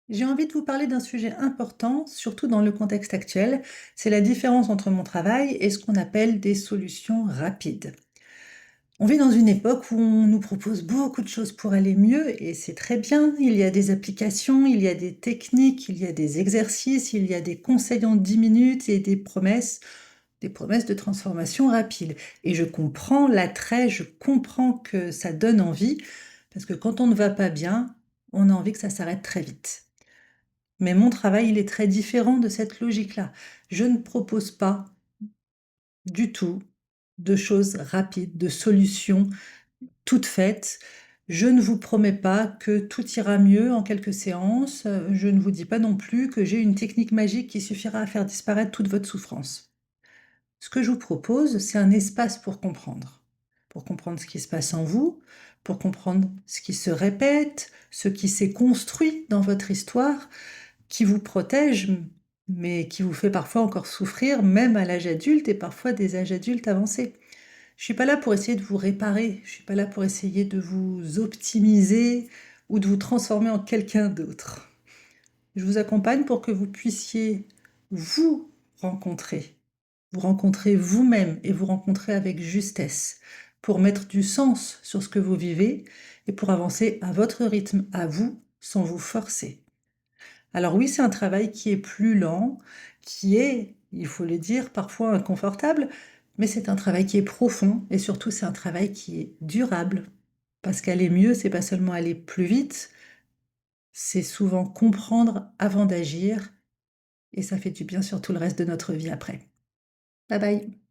J'ai envie de vous parler d'un sujet important, surtout dans le contexte actuel. C'est la différence entre mon travail et ce qu'on appelle des solutions rapides. On vit dans une époque où on nous propose beaucoup de choses pour aller mieux et c'est très bien. Il y a des applications, il y a des techniques, il y a des exercices, il y a des conseils en 10 minutes et des promesses de transformation rapide. Et je comprends l'attrait, je comprends que ça donne envie, parce que quand on ne va pas bien, on a envie que ça s'arrête très vite. Mais mon travail, il est très différent de cette logique-là. Je ne propose pas du tout de choses rapides, de solutions toutes faites. Je ne vous promets pas que tout ira mieux en quelques séances. Je ne vous dis pas non plus que j'ai une technique magique qui suffira à faire disparaître toute votre souffrance. Ce que je vous propose, c'est un espace pour comprendre ce qui se passe en vous, pour comprendre ce qui se répète, ce qui s'est construit dans votre histoire, qui vous protège, mais qui vous fait parfois encore souffrir, même à l'âge adulte et parfois des âges adultes avancés. Je suis pas là pour essayer de vous réparer, je suis pas là pour essayer de vous optimiser ou de vous transformer en quelqu'un d'autre. Je vous accompagne pour que vous puissiez vous rencontrer, vous rencontrer vous-même et vous rencontrer avec justesse, pour mettre du sens sur ce que vous vivez et pour avancer à votre rythme, à vous, sans vous forcer. Alors oui, c'est un travail qui est plus lent, qui est, il faut le dire, parfois inconfortable, mais c'est un travail qui est profond et surtout c'est un travail qui est durable. Parce qu'aller mieux, c'est pas seulement aller plus vite, c'est souvent comprendre avant d'agir et ça fait du bien sur tout le reste de notre vie après. Bye bye.